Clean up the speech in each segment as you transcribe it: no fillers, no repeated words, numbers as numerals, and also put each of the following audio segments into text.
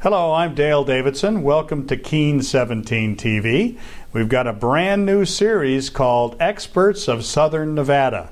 Hello, I'm Dale Davidson. Welcome to Keen 17 TV. We've got a brand new series called Experts of Southern Nevada.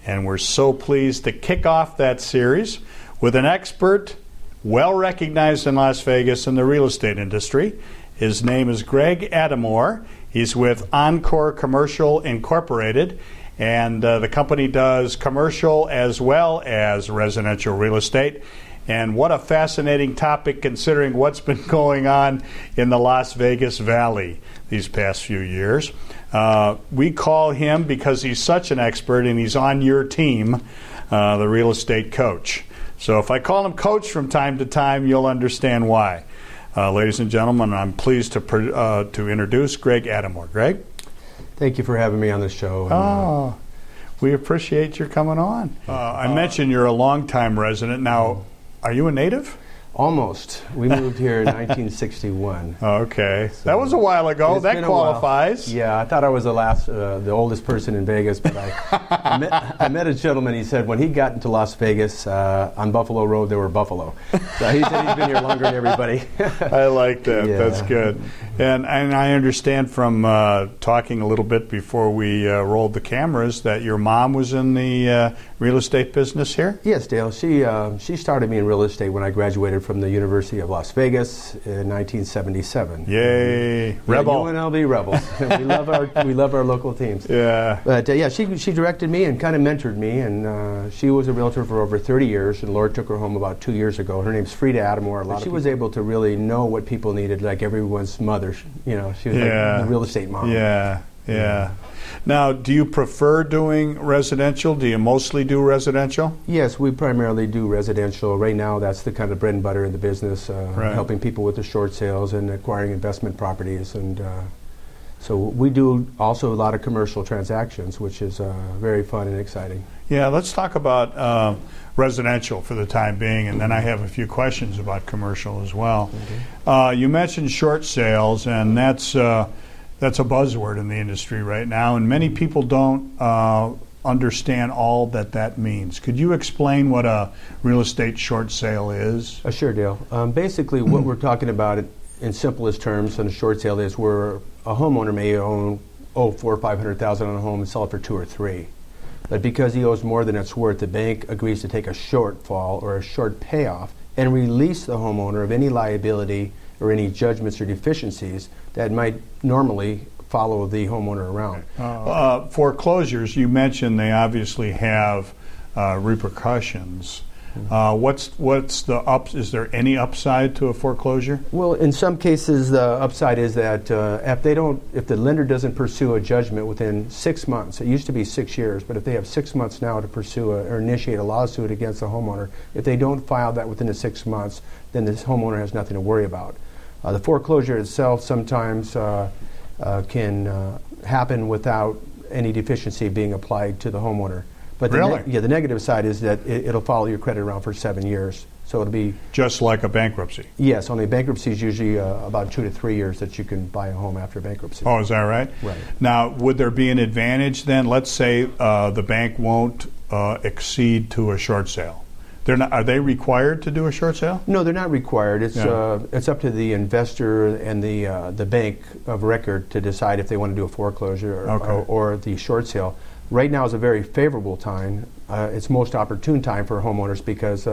And we're so pleased to kick off that series with an expert well recognized in Las Vegas in the real estate industry. His name is Greg Adamour. He's with Encore Commercial Incorporated. And the company does commercial as well as residential real estate. And what a fascinating topic considering what's been going on in the Las Vegas Valley these past few years. We call him, because he's such an expert and he's on your team, the real estate coach. So if I call him coach from time to time, you'll understand why. Ladies and gentlemen, I'm pleased to introduce Greg Adamour. Greg? Thank you for having me on the show. We appreciate your coming on. I mentioned you're a longtime resident. Now, are you a native? Almost. We moved here in 1961. Okay. So that was a while ago. That qualifies. Yeah, I thought I was the oldest person in Vegas, but I met a gentleman. He said when he got into Las Vegas, on Buffalo Road, there were buffalo. So he said he's been here longer than everybody. I like that. Yeah. That's good. And I understand from talking a little bit before we rolled the cameras that your mom was in the real estate business here? Yes, Dale. She started me in real estate when I graduated from the University of Las Vegas in 1977. Yay, Rebel! UNLV Rebels. we love our local teams. Yeah. But she directed me and kind of mentored me, and she was a realtor for over 30 years. And Lord took her home about 2 years ago. Her name's Frida Adamour. She was able to really know what people needed, like everyone's mother. You know, she was like the real estate mom. Yeah. Now, do you prefer doing residential? Do you mostly do residential? Yes, we primarily do residential. Right now, that's the kind of bread and butter in the business, helping people with the short sales and acquiring investment properties. And so we do also a lot of commercial transactions, which is very fun and exciting. Yeah, let's talk about residential for the time being, and then I have a few questions about commercial as well. Okay. You mentioned short sales, and that's a buzzword in the industry right now, and many people don't understand all that means. Could you explain what a real estate short sale is? Sure, Dale. Basically, what we're talking about in simplest terms in a short sale is where a homeowner may owe $400,000 or $500,000 on a home and sell it for $2 or $3. But because he owes more than it's worth, the bank agrees to take a shortfall or a short payoff and release the homeowner of any liability or any judgments or deficiencies that might normally follow the homeowner around. Foreclosures, you mentioned they obviously have repercussions. What's the is there any upside to a foreclosure? Well, in some cases, the upside is that if the lender doesn't pursue a judgment within 6 months, it used to be 6 years, but if they have 6 months now to pursue or initiate a lawsuit against the homeowner, if they don't file that within the 6 months, then this homeowner has nothing to worry about. The foreclosure itself sometimes can happen without any deficiency being applied to the homeowner. But really? The negative side is that it'll follow your credit around for 7 years. So it'll be just like a bankruptcy. Yes, only bankruptcy is usually about 2 to 3 years that you can buy a home after bankruptcy. Oh, is that right? Right. Now, would there be an advantage then? Let's say the bank won't accede to a short sale. Are they required to do a short sale? No, they're not required. It's up to the investor and the bank of record to decide if they want to do a foreclosure or the short sale. Right now is a very favorable time. It's most opportune time for homeowners because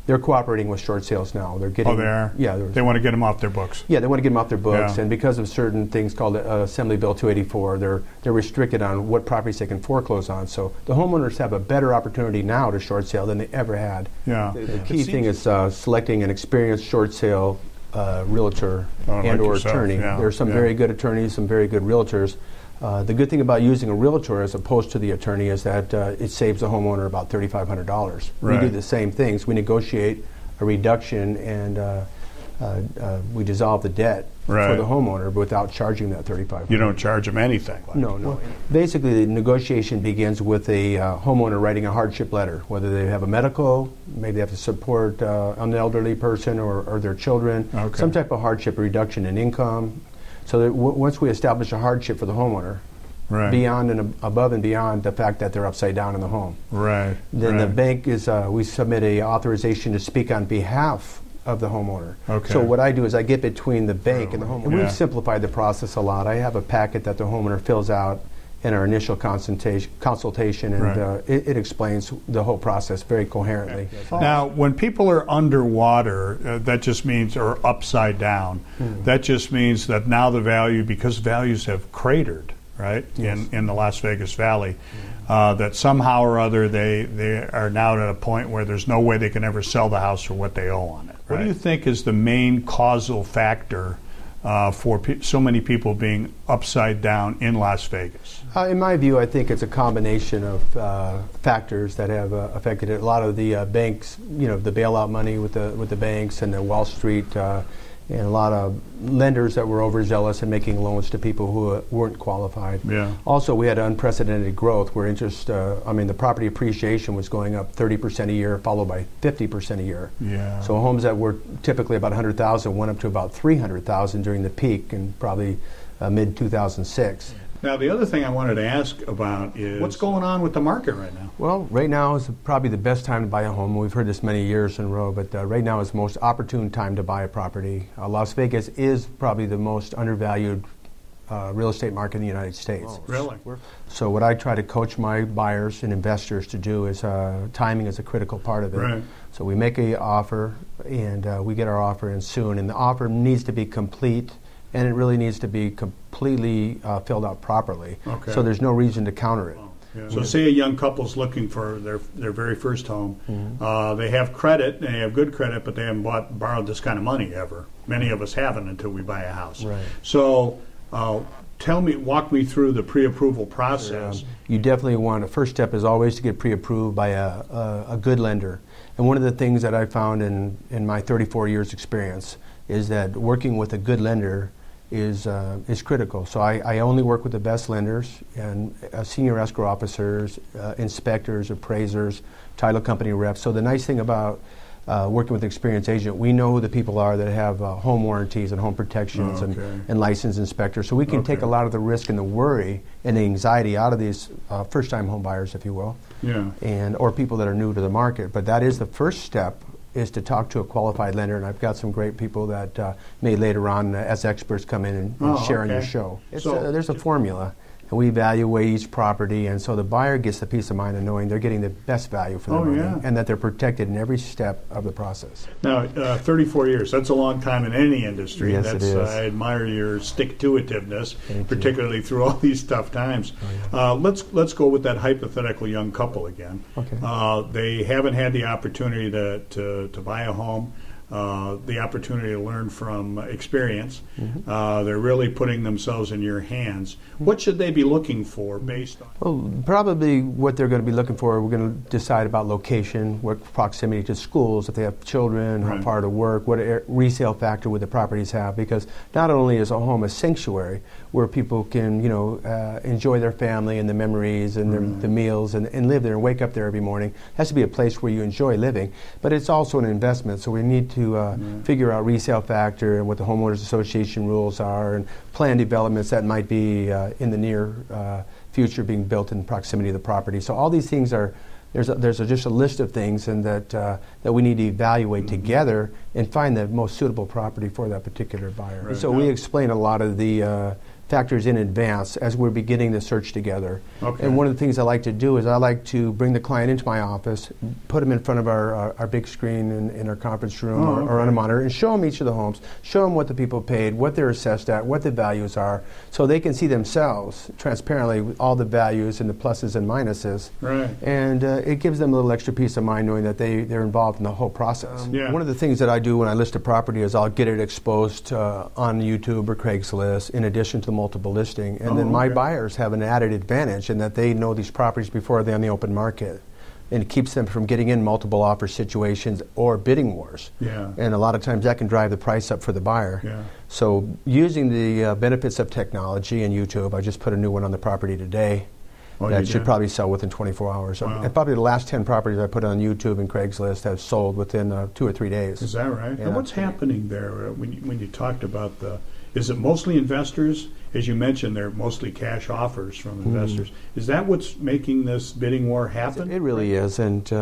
they're cooperating with short sales now. They're getting. Oh, they are? Yeah. They want to get them off their books. Yeah, they want to get them off their books, and because of certain things called Assembly Bill 284, they're restricted on what properties they can foreclose on. So the homeowners have a better opportunity now to short sale than they ever had. Yeah. The key thing is selecting an experienced short sale realtor or attorney. Yeah. There are some very good attorneys, some very good realtors. The good thing about using a realtor as opposed to the attorney is that it saves the homeowner about $3,500. Right. We do the same things. We negotiate a reduction and we dissolve the debt for the homeowner without charging that $3,500. You don't charge them anything? No. Basically, the negotiation begins with a homeowner writing a hardship letter, whether they have a medical, maybe they have to support an elderly person or their children, some type of hardship reduction in income. So that once we establish a hardship for the homeowner, beyond and above and beyond the fact that they're upside down in the home, then the bank we submit a authorization to speak on behalf of the homeowner. Okay. So what I do is I get between the bank and the homeowner. Yeah. We've simplified the process a lot. I have a packet that the homeowner fills out in our initial consultation, and Right. it explains the whole process very coherently. Now, when people are underwater, that just means, or upside down, that just means that now the value, because values have cratered, right, in the Las Vegas Valley, that somehow or other they are now at a point where there's no way they can ever sell the house for what they owe on it. What do you think is the main causal factor for so many people being upside down in Las Vegas? In my view, I think it's a combination of factors that have affected it. A lot of the banks, the bailout money with the banks and the Wall Street, and a lot of lenders that were overzealous in making loans to people who weren't qualified. Yeah. Also, we had unprecedented growth where the property appreciation was going up 30% a year, followed by 50% a year. Yeah. So homes that were typically about 100,000 went up to about 300,000 during the peak in probably mid-2006. Now, the other thing I wanted to ask about is what's going on with the market right now? Well, right now is probably the best time to buy a home. We've heard this many years in a row, but right now is the most opportune time to buy a property. Las Vegas is probably the most undervalued real estate market in the United States. Oh, really? So what I try to coach my buyers and investors to do is timing is a critical part of it. Right. So we make an offer, and we get our offer in soon, and the offer needs to be complete, and it really needs to be completely filled out properly. Okay. So there's no reason to counter it. Yeah. So say a young couple's looking for their very first home. They have credit, they have good credit, but they haven't borrowed this kind of money ever. Many of us haven't until we buy a house. Right. So walk me through the pre-approval process. You definitely want, first step is always to get pre-approved by a good lender. And one of the things that I found in my 34 years experience is that working with a good lender is critical. So I only work with the best lenders and senior escrow officers, inspectors, appraisers, title company reps. So the nice thing about working with an experienced agent, we know who the people are that have home warranties and home protections and licensed inspectors. So we can take a lot of the risk and the worry and the anxiety out of these first-time home buyers, if you will, or people that are new to the market. But that is the first step, is to talk to a qualified lender, and I've got some great people that may later on as experts come in and share on your show. There's a formula, and we evaluate each property, and so the buyer gets the peace of mind of knowing they're getting the best value for their money, and that they're protected in every step of the process. Now, 34 years, that's a long time in any industry. Yes, it is. I admire your stick-to-itiveness, particularly through all these tough times. Let's go with that hypothetical young couple again. Okay. They haven't had the opportunity to buy a home. The opportunity to learn from experience. They're really putting themselves in your hands. What should they be looking for based on? Well, probably what they're going to be looking for, we're going to decide about location, what proximity to schools, if they have children, how far to work, what resale factor would the properties have, because not only is a home a sanctuary where people can, enjoy their family and the memories and the meals and live there and wake up there every morning. It has to be a place where you enjoy living, but it's also an investment, so we need to figure out resale factor and what the homeowners association rules are and plan developments that might be in the near future being built in proximity to the property. So all these things are, there's just a list of things and that we need to evaluate together and find the most suitable property for that particular buyer. Right. So we explain a lot of the factors in advance as we're beginning the search together. Okay. And one of the things I like to do is I like to bring the client into my office, put them in front of our big screen in our conference room or on a monitor, and show them each of the homes, show them what the people paid, what they're assessed at, what the values are, so they can see themselves transparently all the values and the pluses and minuses. Right. And it gives them a little extra peace of mind knowing that they're involved in the whole process. One of the things that I do when I list a property is I'll get it exposed on YouTube or Craigslist in addition to the multiple listing, and then my buyers have an added advantage in that they know these properties before they're on the open market, and it keeps them from getting in multiple offer situations or bidding wars. And a lot of times that can drive the price up for the buyer. So using the benefits of technology and YouTube, I just put a new one on the property today that should probably sell within 24 hours. And probably the last 10 properties I put on YouTube and Craigslist have sold within 2 or 3 days. Is that right? And what's happening there when you talked about the Is it mostly investors? As you mentioned, they're mostly cash offers from investors. Is that what's making this bidding war happen? It really is, and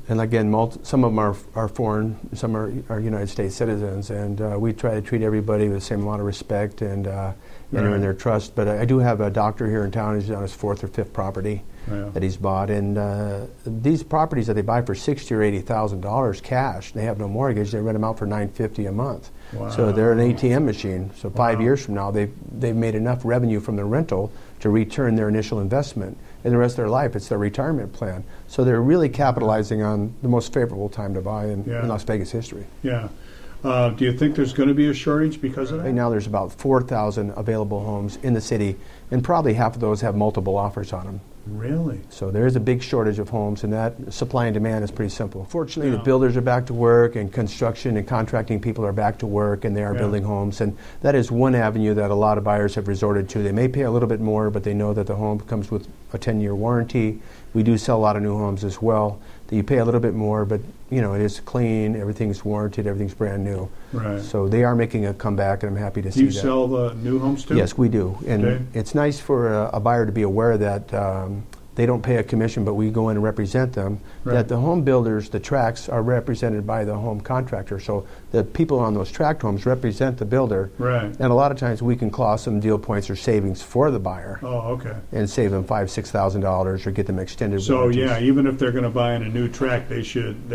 again, some of them are foreign, some are United States citizens, and we try to treat everybody with the same amount of respect and earn their trust. But I do have a doctor here in town who's on his 4th or 5th property that he's bought, and these properties that they buy for $60,000 or $80,000 cash, they have no mortgage. They rent them out for $950 a month. Wow. So they're an ATM machine. So 5 years from now, they've made enough revenue from the rental to return their initial investment. And the rest of their life, it's their retirement plan. So they're really capitalizing on the most favorable time to buy in Las Vegas history. Yeah. Do you think there's going to be a shortage because of that? Right now, there's about 4,000 available homes in the city, and probably half of those have multiple offers on them. Really? So there is a big shortage of homes, and that supply and demand is pretty simple. Fortunately, the builders are back to work, and construction and contracting people are back to work, and they are building homes. And that is one avenue that a lot of buyers have resorted to. They may pay a little bit more, but they know that the home comes with a 10-year warranty. We do sell a lot of new homes as well. That you pay a little bit more, but it is clean, everything's warranted, everything's brand new. Right. So they are making a comeback, and I'm happy to see that. Do you sell the new homes too? Yes, we do. And it's nice for a buyer to be aware that they don't pay a commission, but we go in and represent them. Right. That the home builders, the tracts, are represented by the home contractor. So the people on those tract homes represent the builder. Right. And a lot of times we can claw some deal points or savings for the buyer. Oh, okay. And save them $5,000-$6,000 or get them extended So warranties. even if they're going to buy in a new tract, they should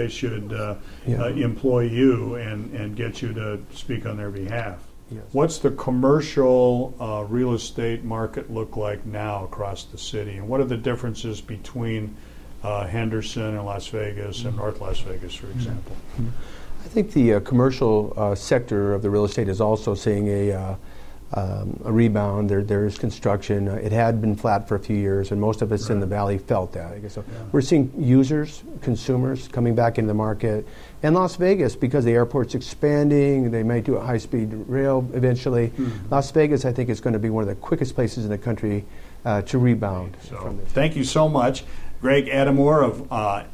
employ you and get you to speak on their behalf. Yes. What's the commercial real estate market look like now across the city, and what are the differences between Henderson and Las Vegas and North Las Vegas, for example? I think the commercial sector of the real estate is also seeing a rebound. There is construction. It had been flat for a few years, and most of us in the valley felt that. I guess so. We're seeing users, consumers coming back into the market. And Las Vegas, because the airport's expanding, they might do a high-speed rail eventually. Las Vegas, I think, is going to be one of the quickest places in the country to rebound. So, thank you so much. Greg Adamour of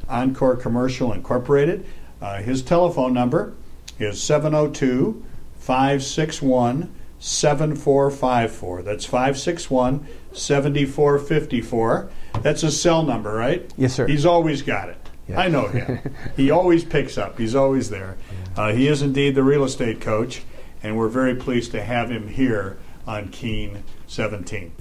Encore Commercial Incorporated. His telephone number is 702-561-7454. That's 561-7454. That's a cell number, right? Yes, sir. He's always got it. I know him. He always picks up. He's always there. He is indeed the real estate coach, and we're very pleased to have him here on Keen 17.